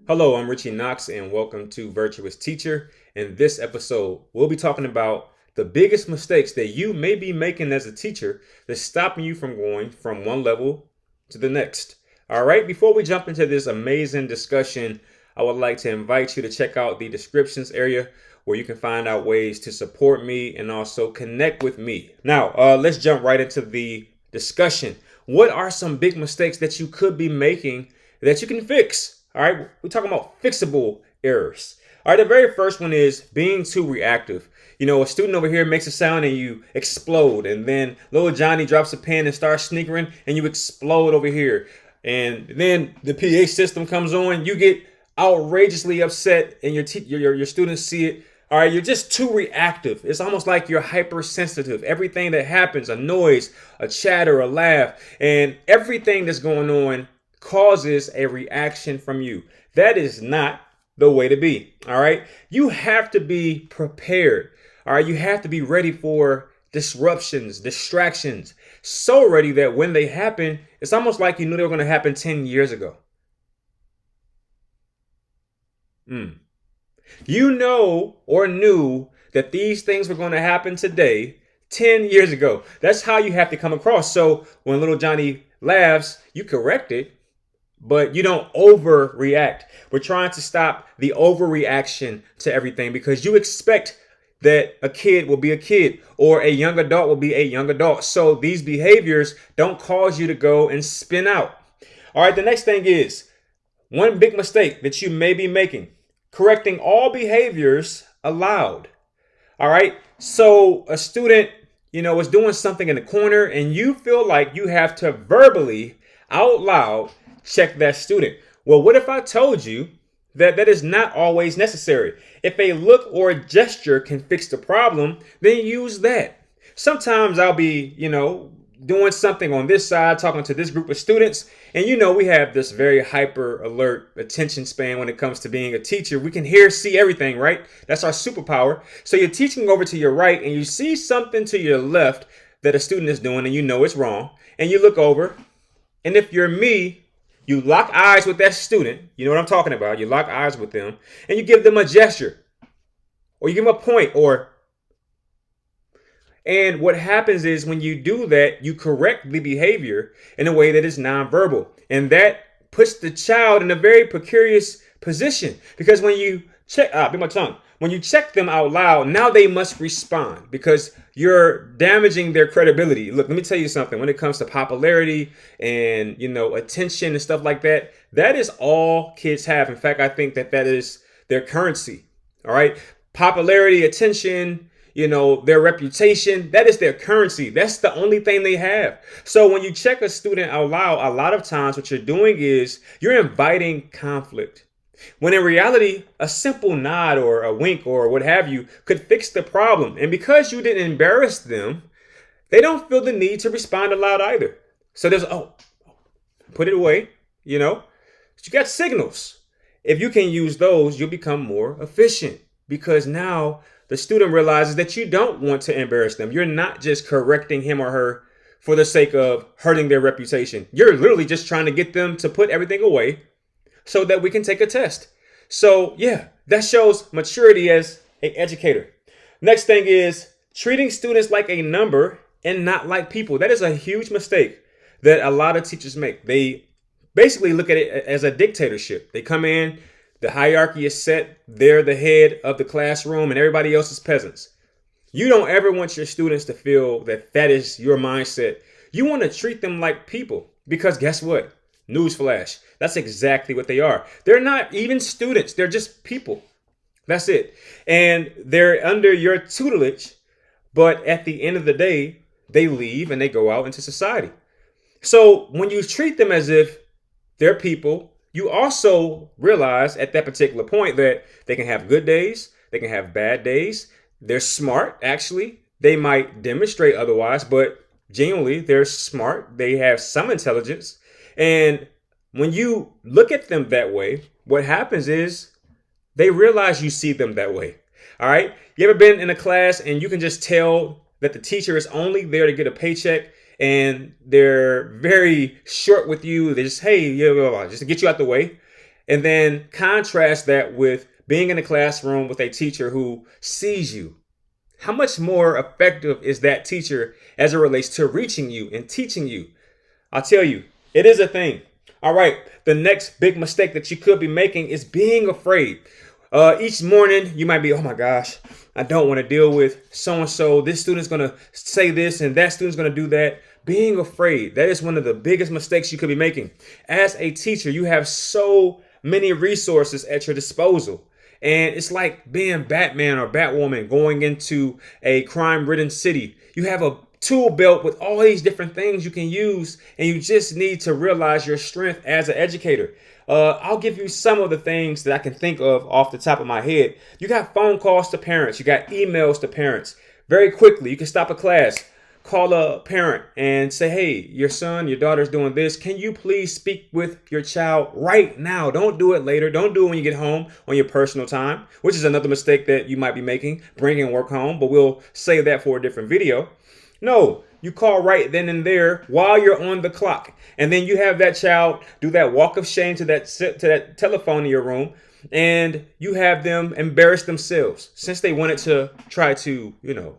Hello, I'm Ritchie Knox, and welcome to Virtuous Teacher. In this episode, we'll be talking about the biggest mistakes that you may be making as a teacher that's stopping you from going from one level to the next. All right, before we jump into this amazing discussion, I would like to invite you to check out the descriptions area where you can find out ways to support me and also connect with me. Now, let's jump right into the discussion. What are some big mistakes that you could be making that you can fix? All right, we're talking about fixable errors. All right, the very first one is being too reactive. You know, a student over here makes a sound and you explode, and then little Johnny drops a pen and starts snickering and you explode over here. And then the PA system comes on, you get outrageously upset, and your students see it. All right, you're just too reactive. It's almost like you're hypersensitive. Everything that happens, a noise, a chatter, a laugh, and everything that's going on causes a reaction from you. That is not the way to be. All right. You have to be prepared. All right. You have to be ready for disruptions, distractions, so ready that when they happen, it's almost like you knew they were going to happen 10 years ago. You know or knew that these things were going to happen today 10 years ago. That's how you have to come across. So when little Johnny laughs, you correct it, but you don't overreact. We're trying to stop the overreaction to everything because you expect that a kid will be a kid or a young adult will be a young adult. So these behaviors don't cause you to go and spin out. All right, the next thing is one big mistake that you may be making: correcting all behaviors aloud. All right, so a student, is doing something in the corner and you feel like you have to verbally out loud check that student. Well, what if I told you that that is not always necessary? If a look or a gesture can fix the problem, then use that. Sometimes I'll be, doing something on this side, talking to this group of students, and we have this very hyper alert attention span when it comes to being a teacher. We can hear, see everything, right? That's our superpower. So you're teaching over to your right and you see something to your left that a student is doing and you know it's wrong, and you look over, and if you're me, you lock eyes with that student. You know what I'm talking about. You lock eyes with them and you give them a gesture or you give them a point and what happens is when you do that, you correct the behavior in a way that is nonverbal. And that puts the child in a very precarious position because when you when you check them out loud, now they must respond because you're damaging their credibility. Look, let me tell you something. When it comes to popularity and, attention and stuff like that, that is all kids have. In fact, I think that is their currency. All right. Popularity, attention, their reputation, that is their currency. That's the only thing they have. So when you check a student out loud, a lot of times what you're doing is you're inviting conflict. When in reality, a simple nod or a wink or what have you could fix the problem. And because you didn't embarrass them, they don't feel the need to respond aloud either. So there's, put it away, But you got signals. If you can use those, you'll become more efficient because now the student realizes that you don't want to embarrass them. You're not just correcting him or her for the sake of hurting their reputation. You're literally just trying to get them to put everything away so that we can take a test. So yeah, that shows maturity as an educator. Next thing is treating students like a number and not like people. That is a huge mistake that a lot of teachers make. They basically look at it as a dictatorship. They come in, the hierarchy is set, they're the head of the classroom and everybody else is peasants. You don't ever want your students to feel that that is your mindset. You want to treat them like people because guess what? Newsflash. That's exactly what they are. They're not even students. They're just people. That's it. And they're under your tutelage. But at the end of the day, they leave and they go out into society. So when you treat them as if they're people, you also realize at that particular point that they can have good days. They can have bad days. They're smart, actually. They might demonstrate otherwise, but genuinely, they're smart. They have some intelligence. And when you look at them that way, what happens is they realize you see them that way. All right. You ever been in a class and you can just tell that the teacher is only there to get a paycheck and they're very short with you? They just, hey, yeah, blah, blah, blah, just to get you out the way. And then contrast that with being in a classroom with a teacher who sees you. How much more effective is that teacher as it relates to reaching you and teaching you? I'll tell you, it is a thing. All right, the next big mistake that you could be making is being afraid. Each morning, you might be, oh my gosh, I don't want to deal with so-and-so. This student's going to say this and that student's going to do that. Being afraid, that is one of the biggest mistakes you could be making. As a teacher, you have so many resources at your disposal. And it's like being Batman or Batwoman going into a crime-ridden city. You have a tool belt with all these different things you can use, and you just need to realize your strength as an educator. I'll give you some of the things that I can think of off the top of my head. You got phone calls to parents. You got emails to parents. Very quickly, you can stop a class, call a parent and say, hey, your son, your daughter's doing this. Can you please speak with your child right now? Don't do it later. Don't do it when you get home on your personal time, which is another mistake that you might be making, bringing work home, but we'll save that for a different video. No, you call right then and there while you're on the clock. And then you have that child do that walk of shame to that telephone in your room. And you have them embarrass themselves since they wanted to try to,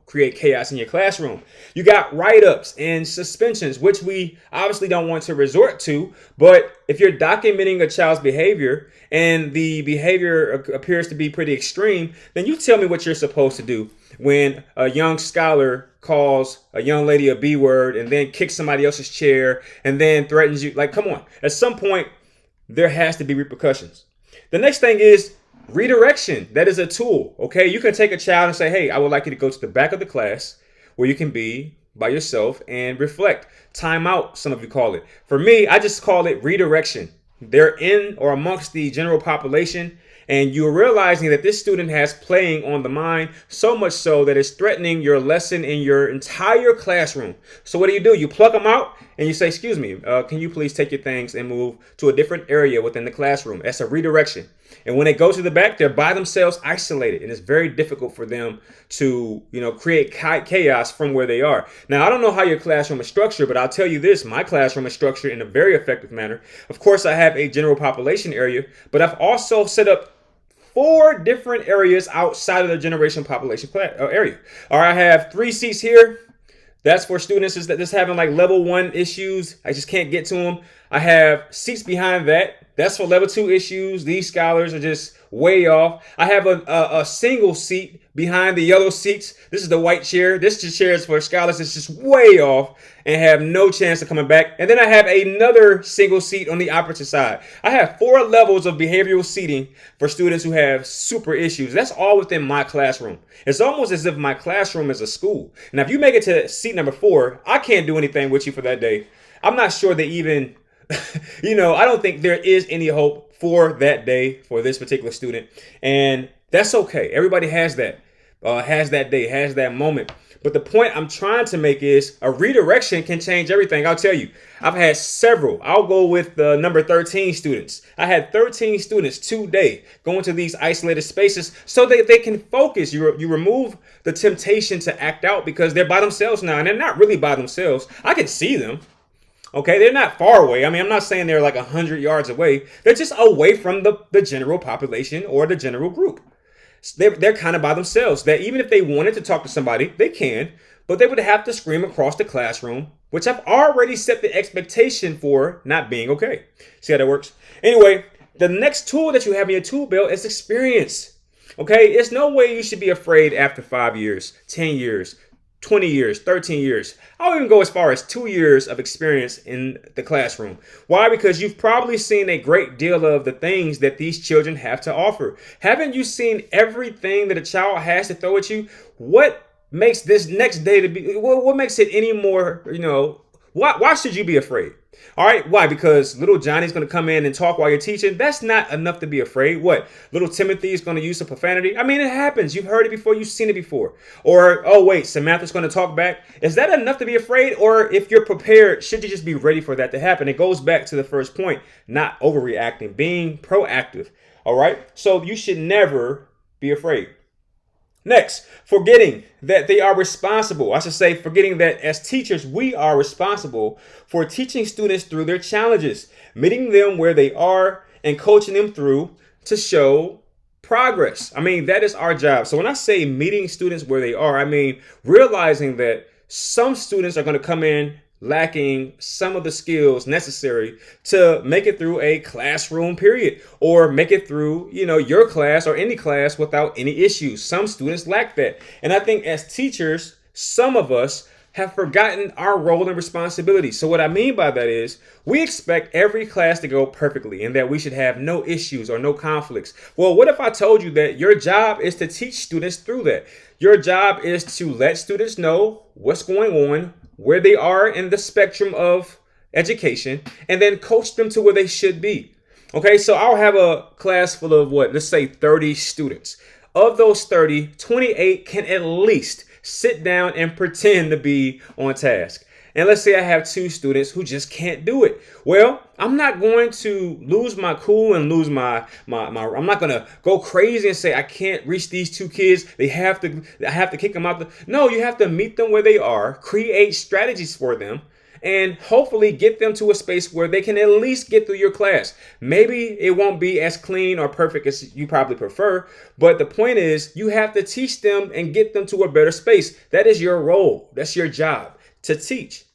create chaos in your classroom. You got write-ups and suspensions, which we obviously don't want to resort to. But if you're documenting a child's behavior and the behavior appears to be pretty extreme, then you tell me what you're supposed to do when a young scholar calls a young lady a B word and then kicks somebody else's chair and then threatens you. Like, come on. At some point, there has to be repercussions. The next thing is redirection. That is a tool. Okay, you can take a child and say, hey, I would like you to go to the back of the class where you can be by yourself and reflect. Time out, some of you call it. For me, I just call it redirection. They're in or amongst the general population, and you're realizing that this student has playing on the mind, so much so that it's threatening your lesson in your entire classroom. So what do? You pluck them out and you say, excuse me, can you please take your things and move to a different area within the classroom? That's a redirection. And when they go to the back, they're by themselves, isolated, and it's very difficult for them to, create chaos from where they are. Now, I don't know how your classroom is structured, but I'll tell you this, my classroom is structured in a very effective manner. Of course, I have a general population area, but I've also set up 4 different areas outside of the generation population area. All right, I have 3 seats here. That's for students that just having like level 1 issues. I just can't get to them. I have seats behind that. That's for level 2 issues. These scholars are just way off. I have a single seat behind the yellow seats. This is the white chair. This chair is for scholars that's just way off and have no chance of coming back. And then I have another single seat on the opposite side. I have 4 levels of behavioral seating for students who have super issues. That's all within my classroom. It's almost as if my classroom is a school. Now, if you make it to seat number 4, I can't do anything with you for that day. I'm not sure they even, I don't think there is any hope for that day for this particular student. And that's okay. Everybody has that day, has that moment. But the point I'm trying to make is a redirection can change everything. I'll tell you, I've had several. I'll go with the number 13 students. I had 13 students today going to these isolated spaces so that they can focus. You remove the temptation to act out because they're by themselves now, and they're not really by themselves. I can see them. Okay, they're not far away. I mean, I'm not saying they're like 100 yards away. They're just away from the general population or the general group. They're kind of by themselves. That even if they wanted to talk to somebody, they can, but they would have to scream across the classroom, which I've already set the expectation for not being okay. See how that works? Anyway, the next tool that you have in your tool belt is experience. Okay, there's no way you should be afraid after 5 years, 10 years, 20 years, 13 years. I'll even go as far as 2 years of experience in the classroom. Why? Because you've probably seen a great deal of the things that these children have to offer. Haven't you seen everything that a child has to throw at you? What makes this next day to be, what makes it any more, why should you be afraid? All right. Why? Because little Johnny's going to come in and talk while you're teaching. That's not enough to be afraid. What? Little Timothy is going to use some profanity. I mean, it happens. You've heard it before. You've seen it before. Or, oh, wait, Samantha's going to talk back. Is that enough to be afraid? Or if you're prepared, should you just be ready for that to happen? It goes back to the first point, not overreacting, being proactive. All right. So you should never be afraid. Next, forgetting that they are responsible. I should say forgetting that as teachers, we are responsible for teaching students through their challenges, meeting them where they are and coaching them through to show progress. I mean, that is our job. So when I say meeting students where they are, I mean realizing that some students are going to come in lacking some of the skills necessary to make it through a classroom period or make it through, your class or any class without any issues. Some students lack that. And I think as teachers, some of us have forgotten our role and responsibility. So what I mean by that is we expect every class to go perfectly and that we should have no issues or no conflicts. Well, what if I told you that your job is to teach students through that? Your job is to let students know what's going on, where they are in the spectrum of education, and then coach them to where they should be. Okay, so I'll have a class full of let's say 30 students. Of those 30, 28 can at least sit down and pretend to be on task. And let's say I have 2 students who just can't do it. Well, I'm not going to lose my cool and lose my I'm not going to go crazy and say I can't reach these 2 kids. I have to kick them out. No, you have to meet them where they are, create strategies for them, and hopefully get them to a space where they can at least get through your class. Maybe it won't be as clean or perfect as you probably prefer, but the point is you have to teach them and get them to a better space. That is your role. That's your job, to teach.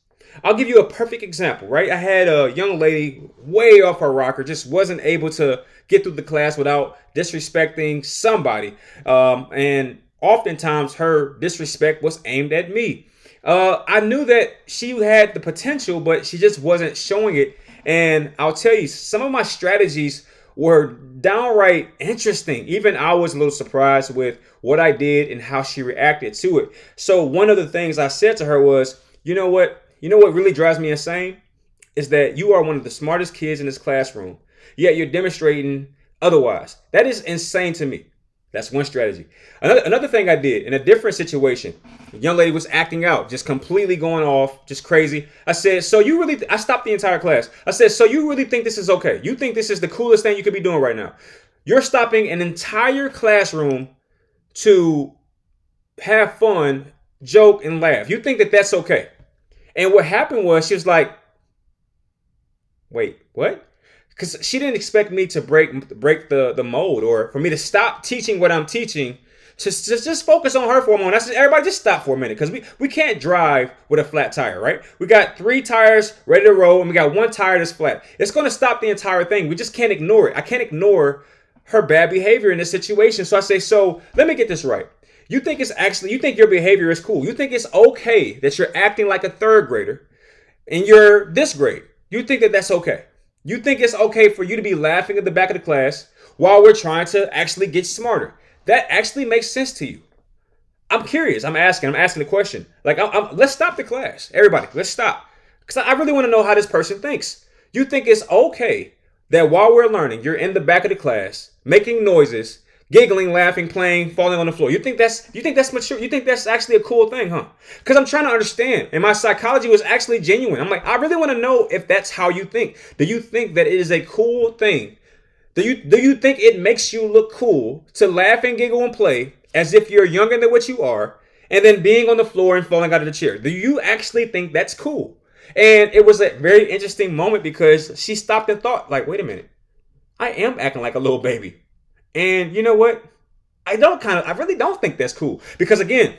I'll give you a perfect example, right? I had a young lady way off her rocker, just wasn't able to get through the class without disrespecting somebody. And oftentimes her disrespect was aimed at me. I knew that she had the potential, but she just wasn't showing it. And I'll tell you, some of my strategies were downright interesting. Even I was a little surprised with what I did and how she reacted to it. So one of the things I said to her was, you know what really drives me insane is that you are one of the smartest kids in this classroom, yet you're demonstrating otherwise. That is insane to me. That's one strategy. Another thing I did in a different situation, a young lady was acting out, just completely going off, just crazy. I said, I stopped the entire class. I said, so you really think this is okay? You think this is the coolest thing you could be doing right now? You're stopping an entire classroom to have fun, joke, and laugh. You think that that's okay? And what happened was she was like, wait, what? Because she didn't expect me to break the mold or for me to stop teaching what I'm teaching to just focus on her for a moment. I said, everybody just stop for a minute because we can't drive with a flat tire, right? We got 3 tires ready to roll and we got 1 tire that's flat. It's going to stop the entire thing. We just can't ignore it. I can't ignore her bad behavior in this situation. So I say, so let me get this right. You think your behavior is cool. You think it's okay that you're acting like a 3rd grader and you're this grade. You think that that's okay. You think it's okay for you to be laughing at the back of the class while we're trying to actually get smarter. That actually makes sense to you. I'm curious. I'm asking the question. Like, let's stop the class. Everybody, let's stop. Because I really want to know how this person thinks. You think it's okay that while we're learning, you're in the back of the class, making noises, giggling, laughing, playing, falling on the floor. You think that's mature? You think that's actually a cool thing, huh? Because I'm trying to understand. And my psychology was actually genuine. I'm like, I really want to know if that's how you think. Do you think that it is a cool thing? Do you think it makes you look cool to laugh and giggle and play as if you're younger than what you are, and then being on the floor and falling out of the chair? Do you actually think that's cool? And it was a very interesting moment because she stopped and thought, like, wait a minute, I am acting like a little baby. And you know what? I really don't think that's cool. Because again,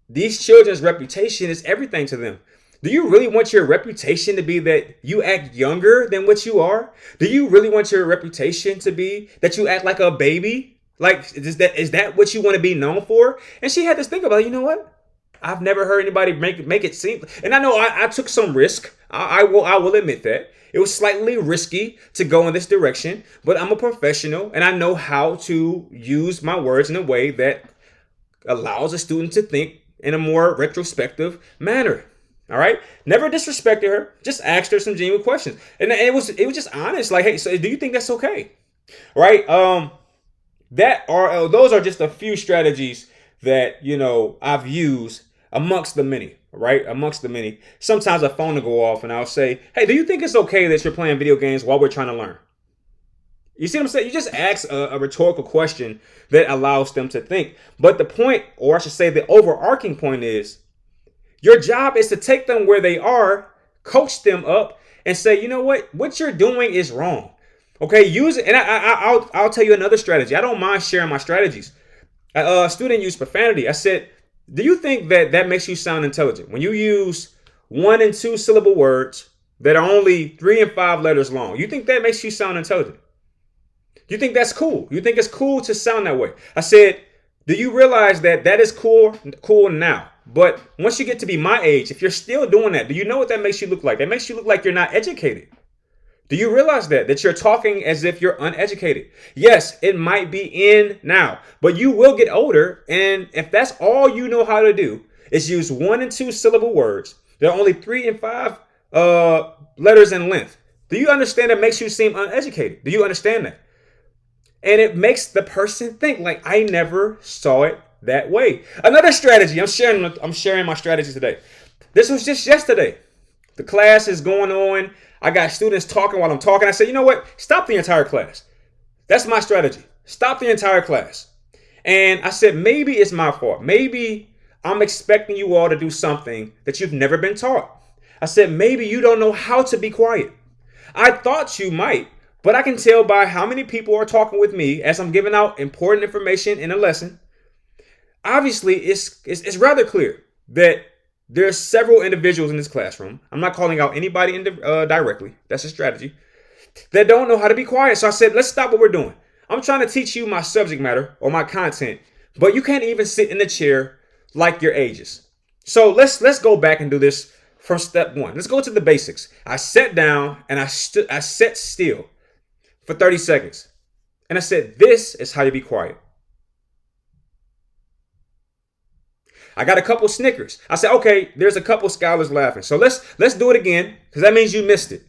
these children's reputation is everything to them. Do you really want your reputation to be that you act younger than what you are? Do you really want your reputation to be that you act like a baby? Like, is that what you want to be known for? And she had this thing about, you know what? I've never heard anybody make it seem. And I know I took some risk. I will admit that. It was slightly risky to go in this direction, but I'm a professional and I know how to use my words in a way that allows a student to think in a more retrospective manner. All right. Never disrespected her. Just asked her some genuine questions. And it was just honest. Like, hey, so do you think that's okay? Right. Those are just a few strategies that, I've used amongst the many. Right? Amongst the many. Sometimes a phone will go off and I'll say, hey, do you think it's okay that you're playing video games while we're trying to learn? You see what I'm saying? You just ask a rhetorical question that allows them to think. But the point, or I should say the overarching point is, your job is to take them where they are, coach them up, and say, you know what you're doing is wrong. Okay, use it. And I'll tell you another strategy. I don't mind sharing my strategies. A student used profanity. I said, do you think that makes you sound intelligent? When you use 1 and 2 syllable words that are only 3 and 5 letters long, you think that makes you sound intelligent? You think that's cool? You think it's cool to sound that way? I said, do you realize that is cool now? But once you get to be my age, if you're still doing that, do you know what that makes you look like? That makes you look like you're not educated. Do you realize that you're talking as if you're uneducated? Yes, it might be in now, but you will get older. And if that's all you know how to do is use 1 and 2 syllable words, they're only 3 and 5 letters in length. Do you understand that makes you seem uneducated? Do you understand that? And it makes the person think like, I never saw it that way. Another strategy, I'm sharing my strategy today. This was just yesterday. The class is going on. I got students talking while I'm talking. I said, you know what? Stop the entire class. That's my strategy. Stop the entire class. And I said, maybe it's my fault. Maybe I'm expecting you all to do something that you've never been taught. I said, maybe you don't know how to be quiet. I thought you might, but I can tell by how many people are talking with me as I'm giving out important information in a lesson. Obviously, it's rather clear that there's several individuals in this classroom. I'm not calling out anybody directly. That's a strategy. That don't know how to be quiet. So I said, let's stop what we're doing. I'm trying to teach you my subject matter or my content, but you can't even sit in the chair like your ages. So let's go back and do this from step 1. Let's go to the basics. I sat down and I sat still for 30 seconds. And I said, this is how you be quiet. I got a couple snickers. I said, okay, there's a couple scholars laughing. So let's do it again, because that means you missed it.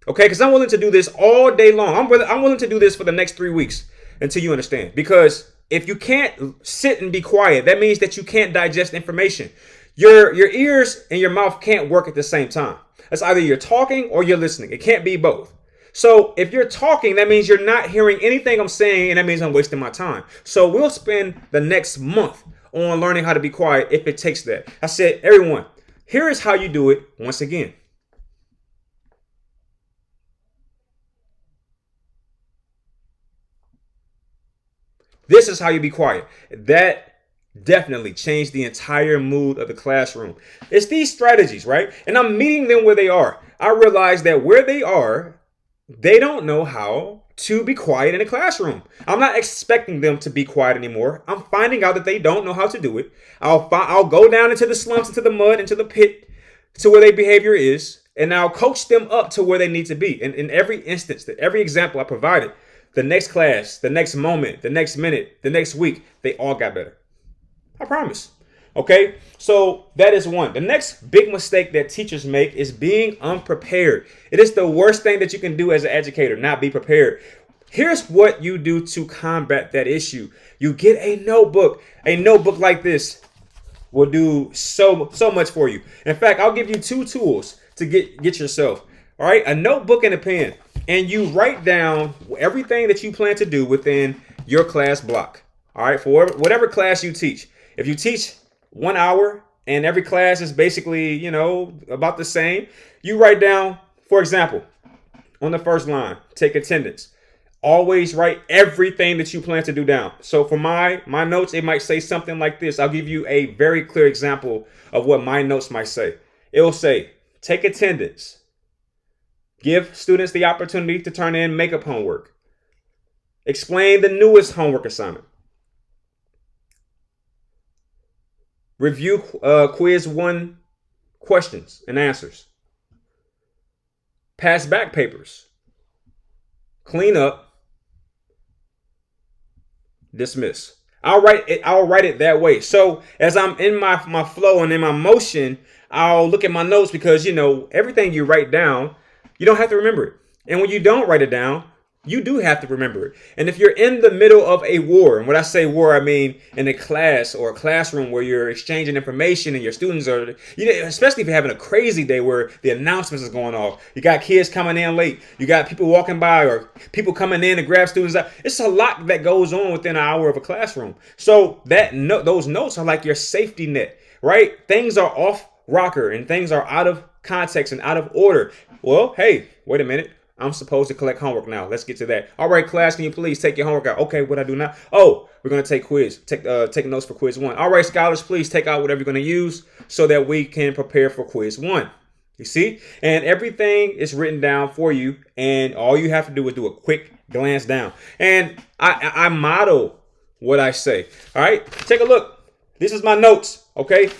Okay, because I'm willing to do this all day long. I'm willing to do this for the next 3 weeks until you understand. Because if you can't sit and be quiet, that means that you can't digest information. Your ears and your mouth can't work at the same time. It's either you're talking or you're listening. It can't be both. So if you're talking, that means you're not hearing anything I'm saying, and that means I'm wasting my time. So we'll spend the next month on learning how to be quiet if it takes that. I said, everyone, here is how you do it once again. This is how you be quiet. That definitely changed the entire mood of the classroom. It's these strategies, right? And I'm meeting them where they are. I realize that where they are, they don't know how to be quiet in a classroom. I'm not expecting them to be quiet anymore. I'm finding out that they don't know how to do it. I'll go down into the slumps, into the mud, into the pit, to where their behavior is, and I'll coach them up to where they need to be. And in every instance, every example I provided, the next class, the next moment, the next minute, the next week, they all got better. I promise. Okay, so that is one. The next big mistake that teachers make is being unprepared. It is the worst thing that you can do as an educator, not be prepared. Here's what you do to combat that issue. You get a notebook. A notebook like this will do so much for you. In fact, I'll give you 2 tools to get yourself. All right, a notebook and a pen. And you write down everything that you plan to do within your class block. All right, for whatever class you teach. If you teach 1 hour and every class is basically, about the same, you write down, for example, on the first line, take attendance. Always write everything that you plan to do down. So for my notes, it might say something like this. I'll give you a very clear example of what my notes might say. It will say, take attendance. Give students the opportunity to turn in makeup homework. Explain the newest homework assignment. Review quiz 1 questions and answers. Pass back papers. Clean up. Dismiss. I'll write it that way. So as I'm in my flow and in my motion, I'll look at my notes because, everything you write down, you don't have to remember it. And when you don't write it down, you do have to remember it. And if you're in the middle of a war, and when I say war, I mean in a class or a classroom where you're exchanging information and your students are, especially if you're having a crazy day where the announcements is going off, you got kids coming in late, you got people walking by or people coming in to grab students out. It's a lot that goes on within an hour of a classroom. So those notes are like your safety net, right? Things are off rocker and things are out of context and out of order. Well, hey, wait a minute. I'm supposed to collect homework now. Let's get to that. All right, class, can you please take your homework out? Okay, what I do now? Oh, we're going to take quiz. Take notes for quiz 1. All right, scholars, please take out whatever you're going to use so that we can prepare for quiz 1. You see? And everything is written down for you, and all you have to do is do a quick glance down. And I model what I say. All right, take a look. This is my notes, okay?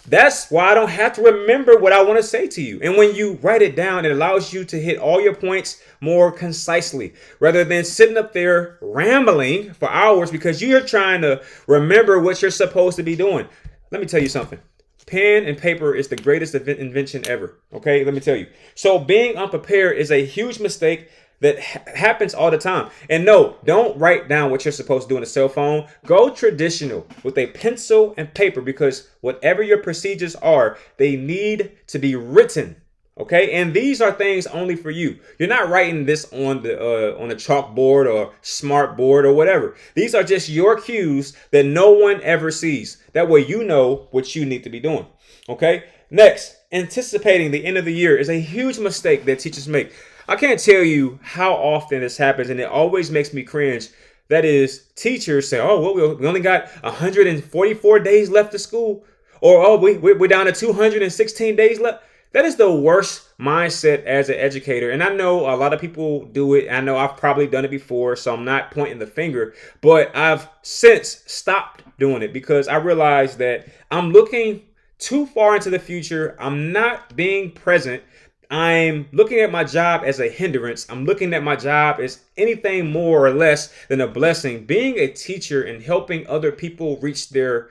That's why I don't have to remember what I want to say to you. And when you write it down, it allows you to hit all your points more concisely rather than sitting up there rambling for hours because you're trying to remember what you're supposed to be doing. Let me tell you something. Pen and paper is the greatest invention ever. Okay, let me tell you. So being unprepared is a huge mistake that happens all the time. And no, don't write down what you're supposed to do on a cell phone. Go traditional with a pencil and paper because whatever your procedures are, they need to be written. Okay, and these are things only for you. You're not writing this on a chalkboard or smart board or whatever. These are just your cues that no one ever sees. That way you know what you need to be doing. Okay, next, anticipating the end of the year is a huge mistake that teachers make. I can't tell you how often this happens, and it always makes me cringe. That is, teachers say, oh, well, we only got 144 days left of school. Or, oh, we're down to 216 days left. That is the worst mindset as an educator. And I know a lot of people do it. I know I've probably done it before, so I'm not pointing the finger. But I've since stopped doing it because I realized that I'm looking too far into the future. I'm not being present. I'm looking at my job as a hindrance. I'm looking at my job as anything more or less than a blessing. Being a teacher and helping other people reach their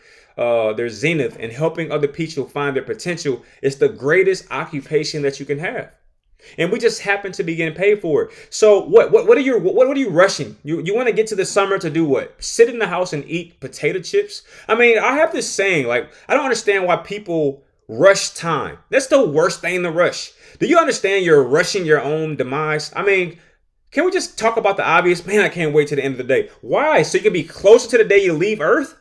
zenith and helping other people find their potential is the greatest occupation that you can have. And we just happen to be getting paid for it. So what are you rushing? You want to get to the summer to do what? Sit in the house and eat potato chips? I mean, I have this saying, like, I don't understand why people rush time. That's the worst thing to rush. Do you understand you're rushing your own demise? I mean, can we just talk about the obvious? Man, I can't wait to the end of the day. Why? So you can be closer to the day you leave Earth?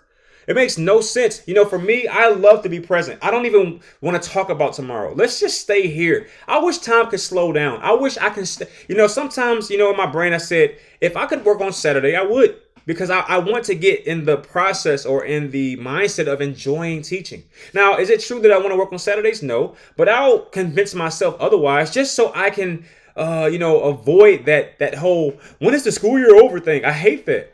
It makes no sense. You know, for me, I love to be present. I don't even want to talk about tomorrow. Let's just stay here. I wish time could slow down. I wish I can, sometimes, in my brain, I said, if I could work on Saturday, I would. Because I want to get in the process or in the mindset of enjoying teaching. Now, is it true that I want to work on Saturdays? No, but I'll convince myself otherwise just so I can, avoid that whole, when is the school year over thing? I hate that.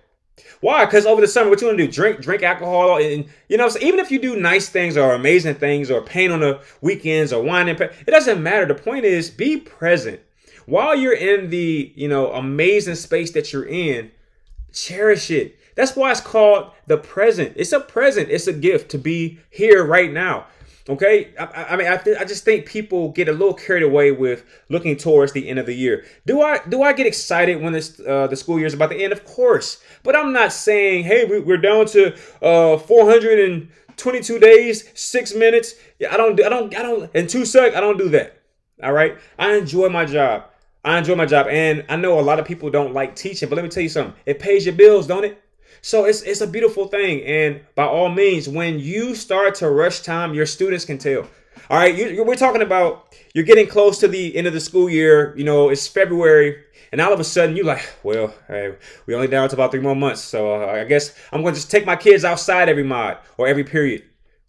Why? Because over the summer, what you want to do? Drink alcohol. And, so even if you do nice things or amazing things or paint on the weekends or wine and it doesn't matter. The point is be present. While you're in the, amazing space that you're in, cherish it. That's why it's called the present. It's a present. It's a gift to be here right now. Okay. I just think people get a little carried away with looking towards the end of the year. Do I get excited when the school year is about to end? Of course. But I'm not saying, hey, we're down to 422 days, 6 minutes. Yeah, I don't, in 2 seconds, I don't do that. All right. I enjoy my job. And I know a lot of people don't like teaching, but let me tell you something. It pays your bills, don't it? So it's a beautiful thing. And by all means, when you start to rush time, your students can tell. All right, we're talking about you're getting close to the end of the school year. It's February. And all of a sudden you're like, well, hey, we only down to about 3 more months. So I guess I'm going to just take my kids outside every mod or every period.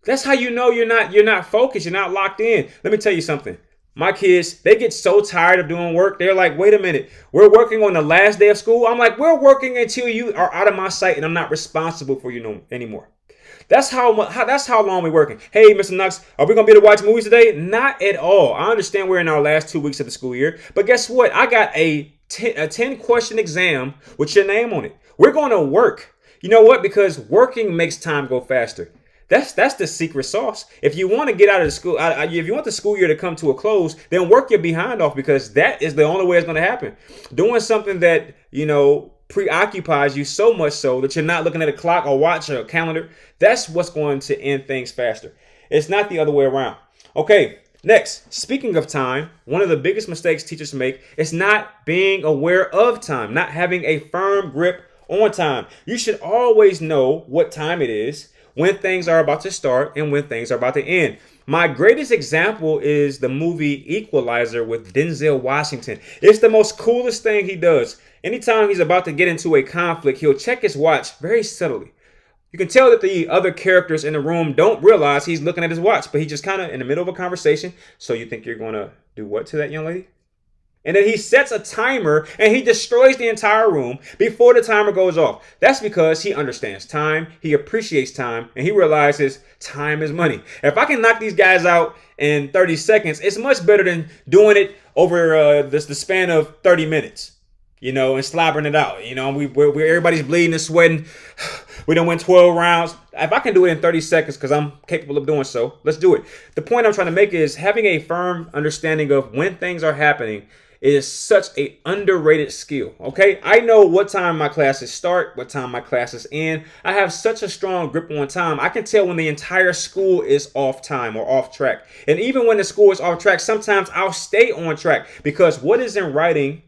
That's how you know you're not focused. You're not locked in. Let me tell you something. My kids, they get so tired of doing work. They're like, wait a minute, we're working on the last day of school. I'm like, we're working until you are out of my sight and I'm not responsible for you anymore. That's how long we're working. Hey, Mr. Knox, are we going to be able to watch movies today? Not at all. I understand we're in our last 2 weeks of the school year. But guess what? I got a 10-question exam with your name on it. We're going to work. You know what? Because working makes time go faster. That's the secret sauce. If you want to get out of the school, if you want the school year to come to a close, then work your behind off because that is the only way it's going to happen. Doing something that, preoccupies you so much so that you're not looking at a clock or watch or a calendar, that's what's going to end things faster. It's not the other way around. Okay, next, speaking of time, one of the biggest mistakes teachers make is not being aware of time, not having a firm grip on time. You should always know what time it is. when things are about to start and when things are about to end. My greatest example is the movie Equalizer with Denzel Washington. It's the most coolest thing he does. Anytime he's about to get into a conflict, he'll check his watch very subtly. You can tell that the other characters in the room don't realize he's looking at his watch, but he's just kind of in the middle of a conversation. So you think you're going to do what to that young lady? And then he sets a timer and he destroys the entire room before the timer goes off. That's because he understands time, he appreciates time, and he realizes time is money. If I can knock these guys out in 30 seconds, it's much better than doing it over the span of 30 minutes. And slobbering it out. We're everybody's bleeding and sweating. We done win 12 rounds. If I can do it in 30 seconds because I'm capable of doing so, let's do it. The point I'm trying to make is having a firm understanding of when things are happening is such a underrated skill. Okay, I know what time my classes start, what time my classes end. I have such a strong grip on time. I can tell when the entire school is off time or off track. And even when the school is off track, sometimes I'll stay on track because what is in writing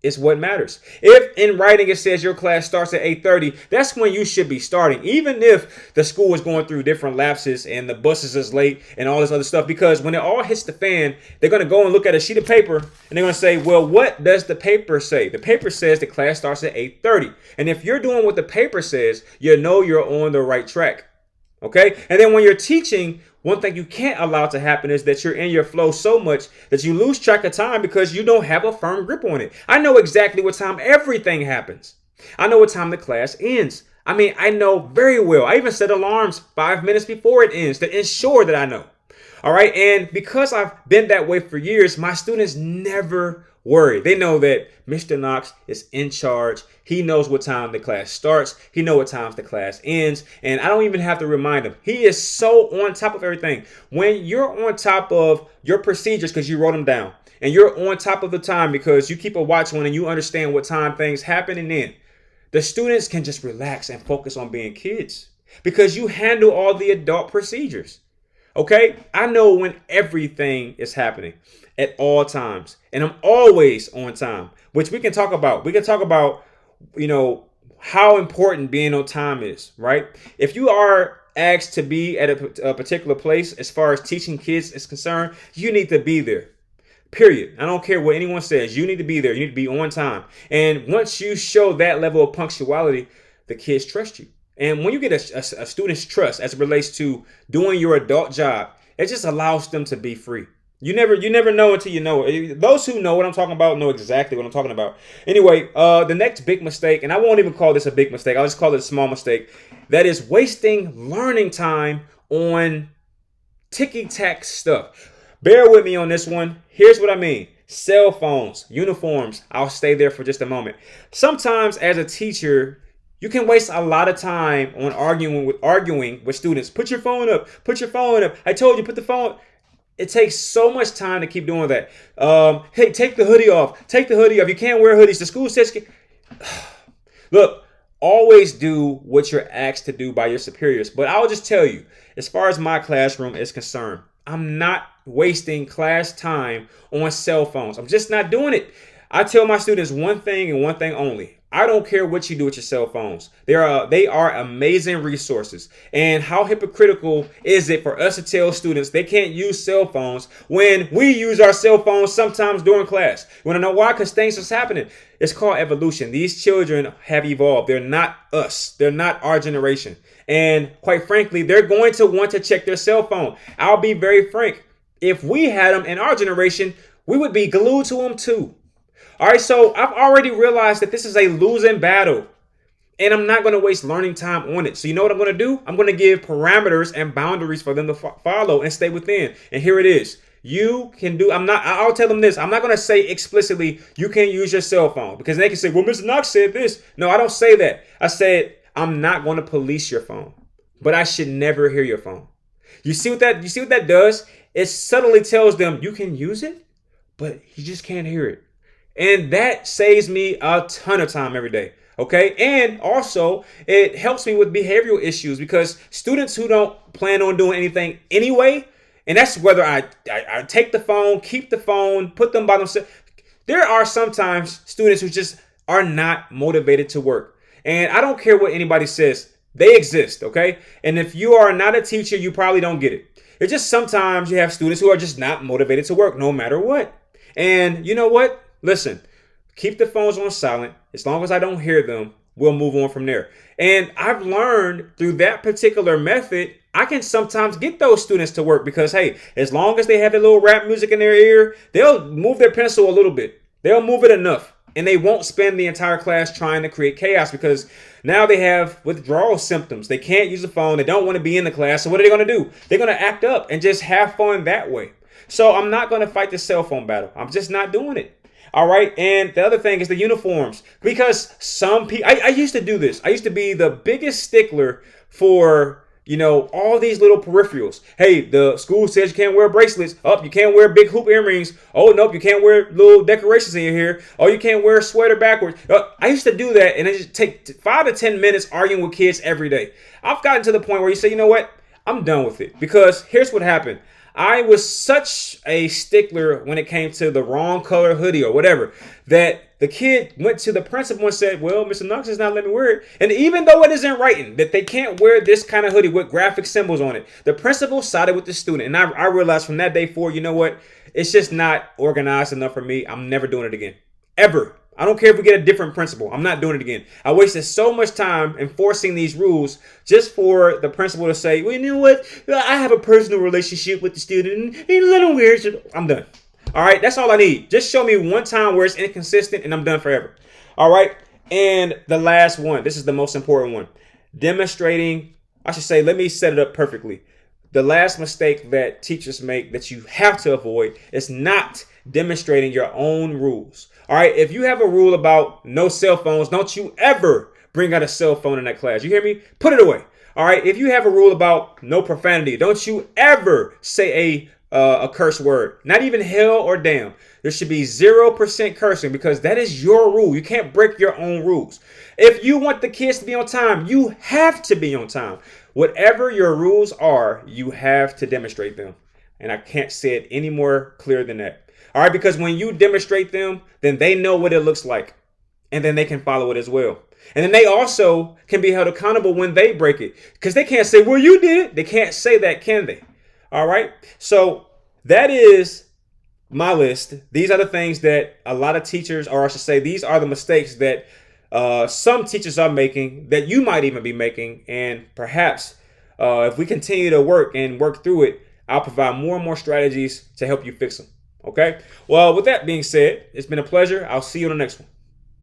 is what matters. If in writing it says your class starts at 8:30, that's when you should be starting, even if the school is going through different lapses and the buses is late and all this other stuff, because when it all hits the fan, they're going to go and look at a sheet of paper and they're going to say, well, what does the paper say? The paper says the class starts at 8:30. And if you're doing what the paper says, you know you're on the right track. Okay. And then when you're teaching, one thing you can't allow to happen is that you're in your flow so much that you lose track of time because you don't have a firm grip on it. I know exactly what time everything happens. I know what time the class ends. I know very well. I even set alarms 5 minutes before it ends to ensure that I know. All right. And because I've been that way for years, my students never worry. They know that Mr. Knox is in charge. He knows what time the class starts. He knows what times the class ends. And I don't even have to remind him. He is so on top of everything. When you're on top of your procedures because you wrote them down, and you're on top of the time because you keep a watch on and you understand what time things happen and then, the students can just relax and focus on being kids because you handle all the adult procedures. Okay, I know when everything is happening at all times, and I'm always on time, which we can talk about. We can talk about, how important being on time is, right? If you are asked to be at a particular place as far as teaching kids is concerned, you need to be there. Period. I don't care what anyone says. You need to be there. You need to be on time. And once you show that level of punctuality, the kids trust you. And when you get a student's trust as it relates to doing your adult job, it just allows them to be free. You never know until you know it. Those who know what I'm talking about know exactly what I'm talking about. Anyway, the next big mistake, and I won't even call this a big mistake, I'll just call it a small mistake, that is wasting learning time on ticky-tack stuff. Bear with me on this one. Here's what I mean. Cell phones, uniforms. I'll stay there for just a moment. Sometimes as a teacher, you can waste a lot of time on arguing with students. Put your phone up. Put your phone up. I told you, put the phone. It takes so much time to keep doing that. Hey, take the hoodie off. Take the hoodie off. You can't wear hoodies. The school says. Look, always do what you're asked to do by your superiors. But I'll just tell you, as far as my classroom is concerned, I'm not wasting class time on cell phones. I'm just not doing it. I tell my students one thing and one thing only. I don't care what you do with your cell phones. They are amazing resources. And how hypocritical is it for us to tell students they can't use cell phones when we use our cell phones sometimes during class? You want to know why? Because things is happening. It's called evolution. These children have evolved. They're not us. They're not our generation. And quite frankly, they're going to want to check their cell phone. I'll be very frank. If we had them in our generation, we would be glued to them too. All right, so I've already realized that this is a losing battle, and I'm not going to waste learning time on it. So you know what I'm going to do? I'm going to give parameters and boundaries for them to follow and stay within. And here it is. I'll tell them this. I'm not going to say explicitly, you can't use your cell phone, because they can say, well, Mr. Knox said this. No, I don't say that. I said, I'm not going to police your phone, but I should never hear your phone. You see what that does? It subtly tells them you can use it, but you just can't hear it. And that saves me a ton of time every day. Okay. And also it helps me with behavioral issues, because students who don't plan on doing anything anyway, and that's whether I take the phone, keep the phone, put them by themselves. There are sometimes students who just are not motivated to work. And I don't care what anybody says. They exist, okay? And if you are not a teacher, you probably don't get it. It's just sometimes you have students who are just not motivated to work no matter what. And you know what? Listen, keep the phones on silent. As long as I don't hear them, we'll move on from there. And I've learned through that particular method, I can sometimes get those students to work because, hey, as long as they have a little rap music in their ear, they'll move their pencil a little bit. They'll move it enough. And they won't spend the entire class trying to create chaos because now they have withdrawal symptoms. They can't use the phone. They don't want to be in the class. So what are they going to do? They're going to act up and just have fun that way. So I'm not going to fight the cell phone battle. I'm just not doing it. All right. And the other thing is the uniforms, because some people, I used to do this. I used to be the biggest stickler for, all these little peripherals. Hey, the school says you can't wear bracelets. Oh, you can't wear big hoop earrings. Oh, nope, you can't wear little decorations in your hair. Oh, you can't wear a sweater backwards. I used to do that, and it just take 5 to 10 minutes arguing with kids every day. I've gotten to the point where you say, you know what? I'm done with it. Because here's what happened. I was such a stickler when it came to the wrong color hoodie or whatever that the kid went to the principal and said, well, Mr. Knox is not letting me wear it. And even though it is in writing that they can't wear this kind of hoodie with graphic symbols on it, the principal sided with the student. And I realized from that day forward, you know what? It's just not organized enough for me. I'm never doing it again. Ever. I don't care if we get a different principal. I'm not doing it again. I wasted so much time enforcing these rules just for the principal to say, well, you know what? I have a personal relationship with the student and let him wear it. I'm done. All right. That's all I need. Just show me one time where it's inconsistent and I'm done forever. All right. And the last one, this is the most important one. Demonstrating, let me set it up perfectly. The last mistake that teachers make that you have to avoid is not demonstrating your own rules. All right, if you have a rule about no cell phones, don't you ever bring out a cell phone in that class. You hear me? Put it away. All right, if you have a rule about no profanity, don't you ever say a curse word, not even hell or damn. There should be 0% cursing because that is your rule. You can't break your own rules. If you want the kids to be on time, you have to be on time. Whatever your rules are, you have to demonstrate them. And I can't say it any more clear than that. All right, because when you demonstrate them, then they know what it looks like and then they can follow it as well. And then they also can be held accountable when they break it because they can't say, well, you did it. They can't say that, can they? All right. So that is my list. These are the things that a lot of teachers, or I should say, these are the mistakes that some teachers are making that you might even be making. And perhaps if we continue to work through it, I'll provide more and more strategies to help you fix them. Okay. Well, with that being said, it's been a pleasure. I'll see you on the next one.